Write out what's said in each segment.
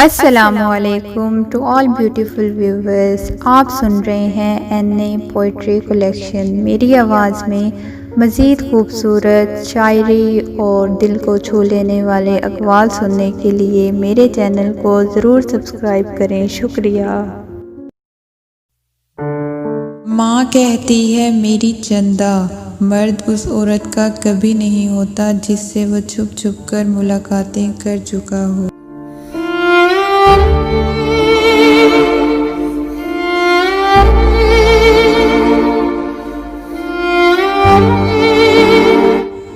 अस्सलामुअलैकुम to all beautiful viewers. आप सुन रहे हैं एन ए पोइट्री कलेक्शन। मेरी आवाज़ में मज़ीद खूबसूरत शायरी और दिल को छू लेने वाले अक़वाल सुनने के लिए मेरे चैनल को ज़रूर सब्सक्राइब करें। शुक्रिया। माँ कहती है मेरी चंदा, मर्द उस औरत का कभी नहीं होता जिससे वो छुप छुप कर मुलाकातें कर चुका हो।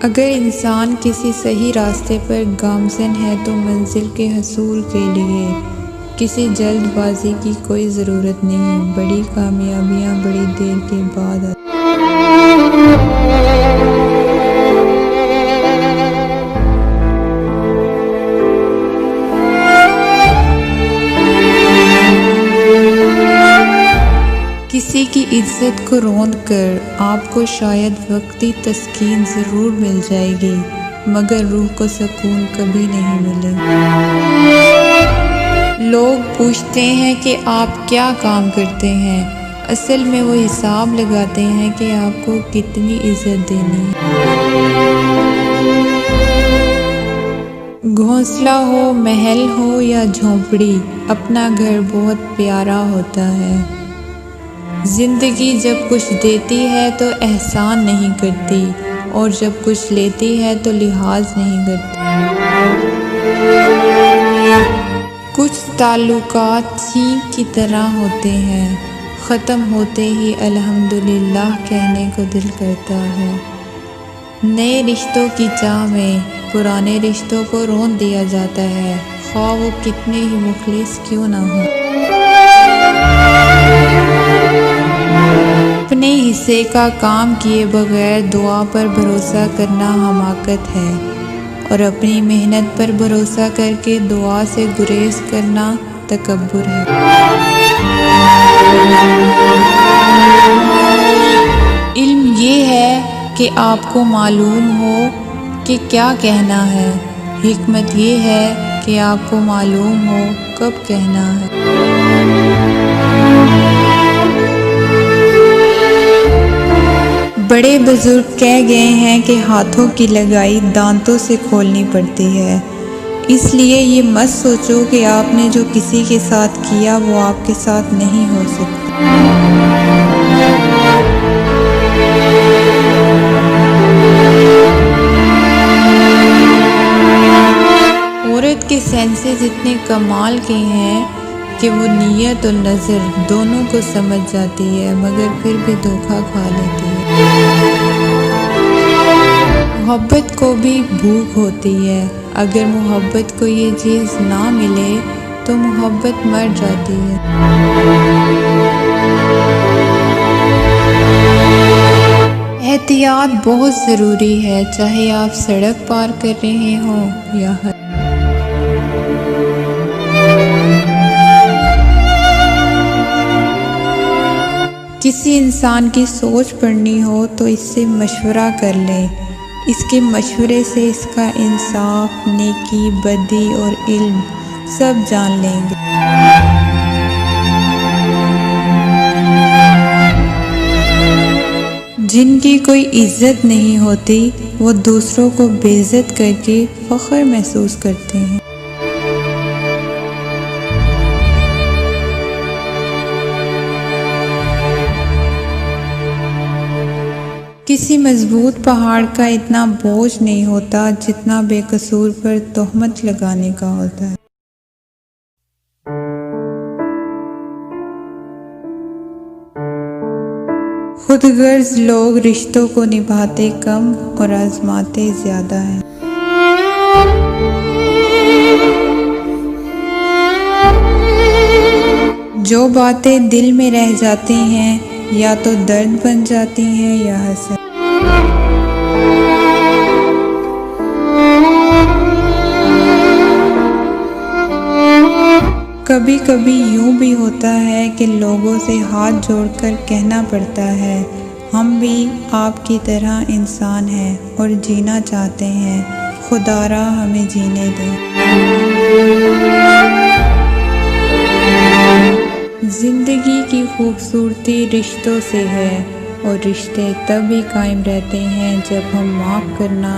अगर इंसान किसी सही रास्ते पर गामज़न है तो मंजिल के हसूल के लिए किसी जल्दबाजी की कोई ज़रूरत नहीं। बड़ी कामयाबियाँ बड़ी देर के बाद आती। किसी की इज्जत को रोंद कर आपको शायद वक्ती तस्कीन ज़रूर मिल जाएगी, मगर रूह को सुकून कभी नहीं मिलेगा। लोग पूछते हैं कि आप क्या काम करते हैं, असल में वो हिसाब लगाते हैं कि आपको कितनी इज्जत देनी है। घोंसला हो, महल हो या झोंपड़ी, अपना घर बहुत प्यारा होता है। जिंदगी जब कुछ देती है तो एहसान नहीं करती, और जब कुछ लेती है तो लिहाज नहीं करती। कुछ ताल्लुकात छींक की तरह होते हैं, ख़त्म होते ही अल्हम्दुलिल्लाह कहने को दिल करता है। नए रिश्तों की चाह में पुराने रिश्तों को रोन दिया जाता है, ख्वाह वो कितने ही मुखलिस क्यों ना हो। अपने हिस्से का काम किए बगैर दुआ पर भरोसा करना हमाकत है, और अपनी मेहनत पर भरोसा करके दुआ से गुरेज करना तकब्बुर है। इल्म ये है कि आपको मालूम हो कि क्या कहना है, हिकमत ये है कि आपको मालूम हो कब कहना है। बड़े बुजुर्ग कह गए हैं कि हाथों की लगाई दांतों से खोलनी पड़ती है, इसलिए ये मत सोचो कि आपने जो किसी के साथ किया वो आपके साथ नहीं हो सकता। औरत के सेंसेस इतने कमाल के हैं कि वो नीयत और नज़र दोनों को समझ जाती है, मगर फिर भी धोखा खा लेती है। मोहब्बत को भी भूख होती है, अगर मोहब्बत को ये चीज़ ना मिले तो मोहब्बत मर जाती है। एहतियात बहुत ज़रूरी है, चाहे आप सड़क पार कर रहे हों या किसी इंसान की सोच पढ़नी हो तो इससे मशवरा कर लें। इसके मशवरे से इसका इंसाफ, नेकी, बदी और इल्म सब जान लेंगे। जिनकी कोई इज्जत नहीं होती वो दूसरों को बेइज्जत करके फ़ख्र महसूस करते हैं। किसी मजबूत पहाड़ का इतना बोझ नहीं होता जितना बेकसूर पर तोहमत लगाने का होता है। खुदगर्ज लोग रिश्तों को निभाते कम और आजमाते ज्यादा हैं। जो बातें दिल में रह जाती हैं या तो दर्द बन जाती हैं या हंस। कभी कभी यूँ भी होता है कि लोगों से हाथ जोड़कर कहना पड़ता है, हम भी आपकी तरह इंसान हैं और जीना चाहते हैं, खुदारा हमें जीने दें। खूबसूरती रिश्तों से है और रिश्ते तब ही कायम रहते हैं जब हम माफ़ करना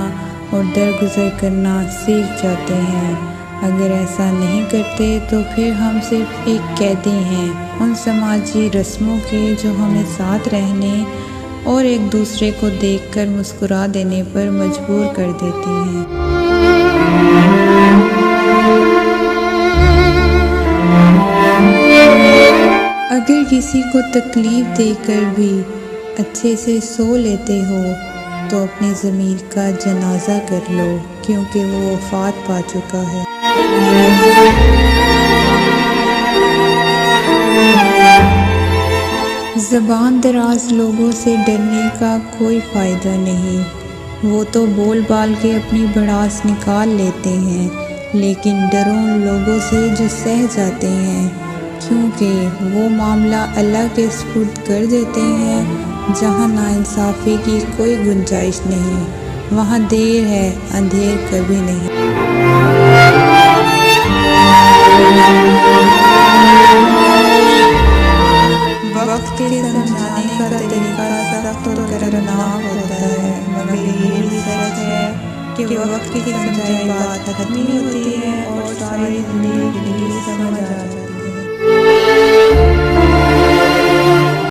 और दरगुजर करना सीख जाते हैं। अगर ऐसा नहीं करते तो फिर हम सिर्फ एक कैदी हैं उन समाजी रस्मों के जो हमें साथ रहने और एक दूसरे को देखकर मुस्कुरा देने पर मजबूर कर देती हैं। अगर किसी को तकलीफ़ देकर भी अच्छे से सो लेते हो तो अपनी ज़मीर का जनाजा कर लो, क्योंकि वो वफ़ात पा चुका है। ज़बान दराज लोगों से डरने का कोई फ़ायदा नहीं, वो तो बोल बाल के अपनी भड़ास निकाल लेते हैं, लेकिन डरो उन लोगों से जो सह जाते हैं, क्योंकि वो मामला अल्लाह के सुपुर्द कर देते हैं। जहाँ नाइंसाफ़ी की कोई गुंजाइश नहीं, वहाँ देर है अंधेर कभी नहीं। वक्त के समझाने का तरीका सख्त और खतरनाक होता है, मगर ये भी सच है कि वक्त की समझाई बात खत्म होती है और सारी जिंदगी समझ आ जाती है।